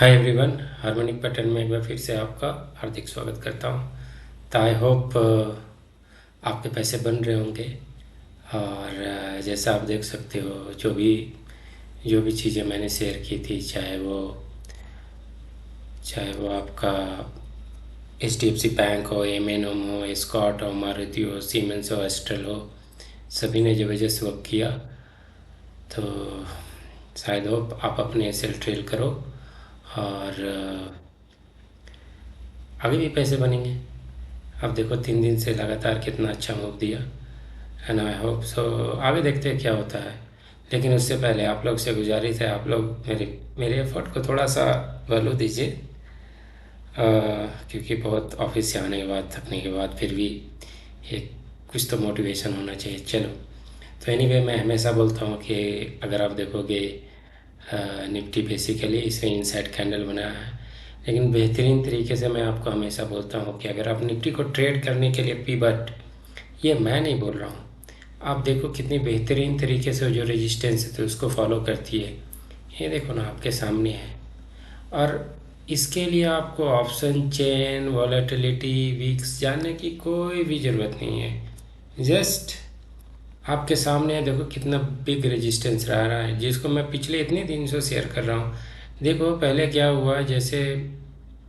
Hi everyone, harmonic pattern में एक बार फिर से आपका हार्दिक स्वागत करता हूँ। तो आई होप आपके पैसे बन रहे होंगे। और जैसा आप देख सकते हो, जो भी चीज़ें मैंने शेयर की थी, चाहे वो आपका HDFC बैंक हो, M&M हो, स्कॉट हो, मारुति हो, सीमेंस हो, एस्ट्रल हो, सभी ने ज़बरदस्त वर्क किया। तो शायद हो आप अपने एसेल ट्रेल करो और आगे भी पैसे बनेंगे। अब देखो 3 दिन से लगातार कितना अच्छा मूव दिया। एंड आई होप सो आगे देखते हैं क्या होता है। लेकिन उससे पहले आप लोग से गुजारिश है, आप लोग मेरे एफर्ट को थोड़ा सा वैल्यू दीजिए। क्योंकि बहुत ऑफिस से आने के बाद, थकने के बाद, फिर भी एक कुछ तो मोटिवेशन होना चाहिए। चलो, तो एनीवे मैं हमेशा बोलता हूँ कि अगर आप देखोगे निफ्टी बेसिकली इसने इनसाइड कैंडल बनाया है। लेकिन बेहतरीन तरीके से मैं आपको हमेशा बोलता हूँ कि अगर आप निफ्टी को ट्रेड करने के लिए पिवट, ये मैं नहीं बोल रहा हूँ, आप देखो कितनी बेहतरीन तरीके से जो रेजिस्टेंस है तो उसको फॉलो करती है। ये देखो ना, आपके सामने है। और इसके लिए आपको ऑप्शन चेन, वॉलेटिलिटी, वीक्स जानने की कोई भी ज़रूरत नहीं है। जस्ट आपके सामने है, देखो कितना बिग रेजिस्टेंस रहा है, जिसको मैं पिछले इतने दिन से शेयर कर रहा हूँ। देखो पहले क्या हुआ, जैसे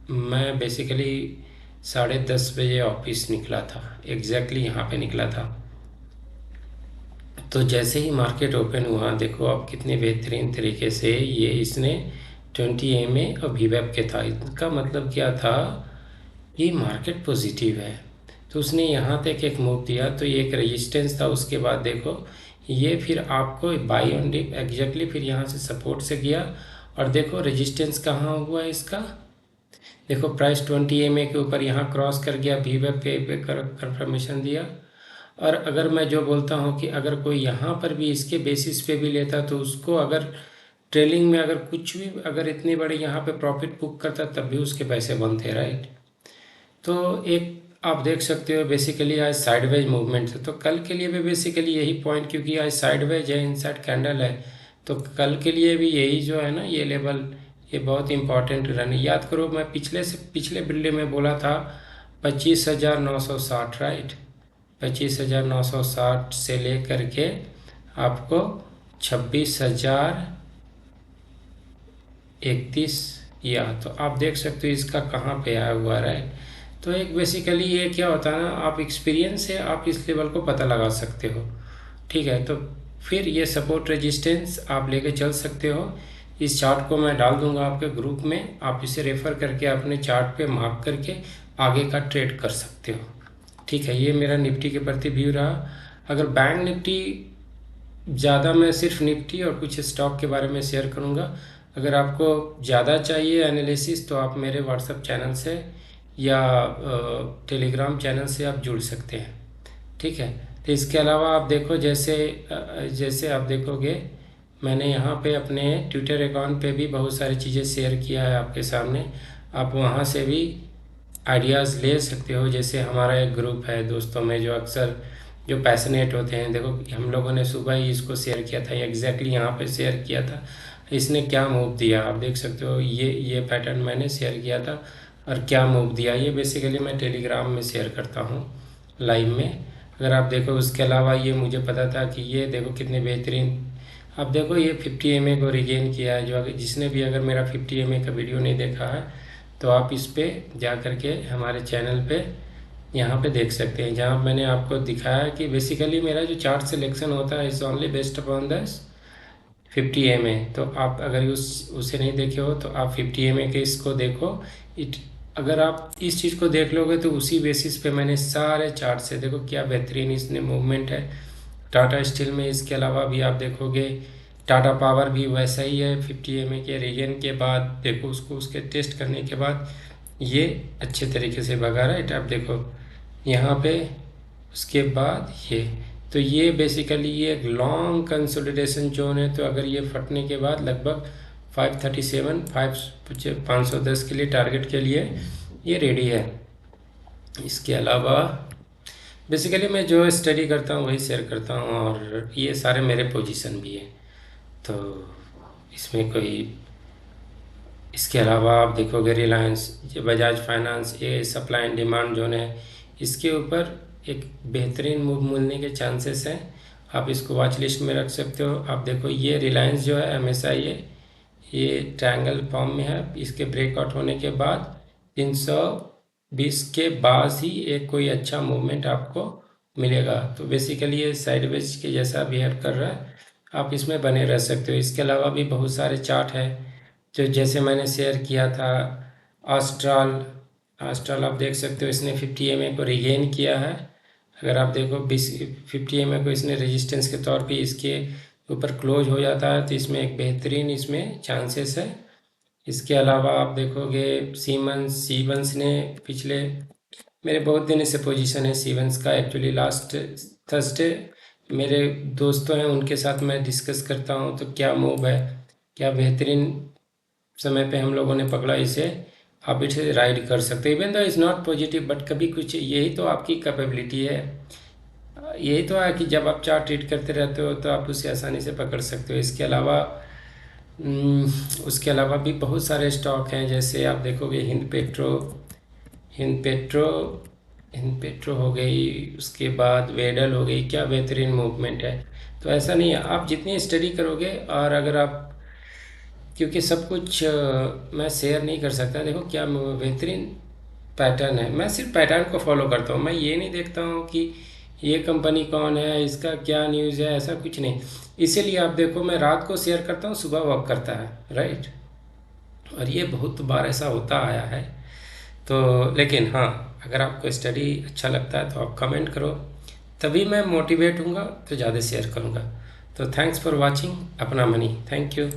मैं बेसिकली 10:30 बजे ऑफिस निकला था, एग्जैक्टली यहाँ पे निकला था। तो जैसे ही मार्केट ओपन हुआ, देखो अब कितने बेहतरीन तरीके से ये इसने 20 MA और वीवैप के था। इसका मतलब क्या था, ये मार्केट पॉजिटिव है। तो उसने यहाँ तक एक मूव दिया, तो ये एक रेजिस्टेंस था। उसके बाद देखो ये फिर आपको बाई ऑन डिप एग्जैक्टली फिर यहाँ से सपोर्ट से गया। और देखो रेजिस्टेंस कहाँ हुआ है इसका, देखो प्राइस 20 MA के ऊपर यहाँ क्रॉस कर गया, वीवैप पे कंफर्मेशन दिया। और अगर मैं जो बोलता हूँ कि अगर कोई यहाँ पर भी इसके बेसिस पे भी लेता, तो उसको अगर ट्रेलिंग में अगर कुछ भी, अगर इतनी बड़ी यहाँ पे प्रॉफिट बुक करता, तब भी उसके पैसे बनते, राइट। तो एक आप देख सकते हो बेसिकली आज साइडवेज मूवमेंट है, तो कल के लिए भी बेसिकली यही पॉइंट, क्योंकि आज साइडवेज है, इनसाइड कैंडल है, तो कल के लिए भी यही जो है ना, ये लेवल, ये बहुत इंपॉर्टेंट रन। याद करो मैं पिछले बिल्डे में बोला था 25,960, राइट। 25,960 से लेकर के आपको 26,031, या तो आप देख सकते हो इसका कहाँ पे आया हुआ है। तो एक बेसिकली ये क्या होता है ना, आप एक्सपीरियंस से आप इस लेवल को पता लगा सकते हो, ठीक है। तो फिर ये सपोर्ट रेजिस्टेंस आप लेके चल सकते हो। इस चार्ट को मैं डाल दूंगा आपके ग्रुप में, आप इसे रेफ़र करके अपने चार्ट पे मार्क करके आगे का ट्रेड कर सकते हो, ठीक है। ये मेरा निफ्टी के प्रति व्यू रहा। अगर बैंक निफ्टी, ज़्यादा मैं सिर्फ निफ्टी और कुछ स्टॉक के बारे में शेयर करूँगा। अगर आपको ज़्यादा चाहिए एनालिसिस, तो आप मेरे व्हाट्सएप चैनल से या टेलीग्राम चैनल से आप जुड़ सकते हैं, ठीक है। तो इसके अलावा आप देखो, जैसे आप देखोगे, मैंने यहाँ पे अपने ट्विटर अकाउंट पे भी बहुत सारी चीज़ें शेयर किया है आपके सामने। आप वहाँ से भी आइडियाज़ ले सकते हो। जैसे हमारा एक ग्रुप है दोस्तों में, जो अक्सर जो पैशनेट होते हैं, देखो हम लोगों ने सुबह ही इसको शेयर किया था, एग्जैक्टली यहाँ पे शेयर किया था। इसने क्या मूव दिया आप देख सकते हो, ये पैटर्न मैंने शेयर किया था, और क्या मूव दिया, ये बेसिकली मैं टेलीग्राम में शेयर करता हूँ लाइव में। अगर आप देखो, उसके अलावा ये मुझे पता था कि ये देखो कितने बेहतरीन, अब देखो ये 50 MA को रिगेन किया है। जो अगर जिसने भी अगर मेरा 50 MA का वीडियो नहीं देखा है, तो आप इस पे जा कर के हमारे चैनल पे यहाँ पे देख सकते हैं, जहाँ मैंने आपको दिखाया कि बेसिकली मेरा जो चार्ट सिलेक्शन होता है is only based upon the 50 MA। तो आप अगर उसे नहीं देखे हो, तो आप 50 MA के इसको देखो। इट अगर आप इस चीज़ को देख लोगे, तो उसी बेसिस पे मैंने सारे चार्ट से, देखो क्या बेहतरीन इसने मूवमेंट है टाटा स्टील में। इसके अलावा भी आप देखोगे टाटा पावर भी वैसा ही है, 50 MA के रीजन के बाद देखो उसको, उसके टेस्ट करने के बाद ये अच्छे तरीके से भगा रहा है। आप देखो यहाँ पे, उसके बाद ये, तो ये बेसिकली ये एक लॉन्ग कंसोलिडेशन जोन है। तो अगर ये फटने के बाद लगभग 510 के लिए, टारगेट के लिए ये रेडी है। इसके अलावा बेसिकली मैं जो स्टडी करता हूँ वही शेयर करता हूँ, और ये सारे मेरे पोजीशन भी हैं, तो इसमें कोई इसके अलावा आप देखोगे रिलायंस, ये बजाज फाइनेंस, ये सप्लाई एंड डिमांड जोन है, इसके ऊपर एक बेहतरीन मूव मिलने के चांसेस हैं। आप इसको वॉच लिस्ट में रख सकते हो। आप देखो ये रिलायंस जो है हमेशा ये ट्रायंगल फॉर्म में है। इसके ब्रेकआउट होने के बाद 320 के बाद ही एक कोई अच्छा मूवमेंट आपको मिलेगा। तो बेसिकली ये साइडवेज के जैसा बिहेव कर रहा है, आप इसमें बने रह सकते हो। इसके अलावा भी बहुत सारे चार्ट है जो जैसे मैंने शेयर किया था आस्ट्राल। आस्ट्राल आप देख सकते हो, इसने 50 EMA को रिगेन किया है। अगर आप देखो 50 EMA को इसने रेजिस्टेंस के तौर पे इसके ऊपर क्लोज हो जाता है तो इसमें एक बेहतरीन इसमें चांसेस है। इसके अलावा आप देखोगे सीमेंस ने पिछले मेरे बहुत दिन से पोजीशन है सीमेंस का। एक्चुअली लास्ट थर्सडे मेरे दोस्तों हैं उनके साथ मैं डिस्कस करता हूँ तो क्या मूव है, क्या बेहतरीन समय पे हम लोगों ने पकड़ा इसे, आप इसे राइड कर सकते हो। Even though is not positive but कभी कुछ, यही तो आपकी कैपेबिलिटी है। यही तो है कि जब आप चार्ट रीड करते रहते हो तो आप उसे आसानी से पकड़ सकते हो। इसके अलावा उसके अलावा भी बहुत सारे स्टॉक हैं, जैसे आप देखोगे हिंद पेट्रो हिंद पेट्रो हो गई, उसके बाद वेडल हो गई, क्या बेहतरीन मूवमेंट है। तो ऐसा नहीं है, आप जितनी स्टडी करोगे और अगर आप, क्योंकि सब कुछ मैं शेयर नहीं कर सकता। देखो क्या बेहतरीन पैटर्न है, मैं सिर्फ पैटर्न को फॉलो करता हूँ। मैं ये नहीं देखता हूँ कि ये कंपनी कौन है, इसका क्या न्यूज़ है, ऐसा कुछ नहीं। इसीलिए आप देखो मैं रात को शेयर करता हूँ, सुबह वर्क करता है, राइट। और ये बहुत बार ऐसा होता आया है। तो लेकिन हाँ, अगर आपको स्टडी अच्छा लगता है तो आप कमेंट करो, तभी मैं मोटिवेट हूँगा तो ज़्यादा शेयर करूँगा। तो थैंक्स फॉर वॉचिंग अपना मनी। Thank you.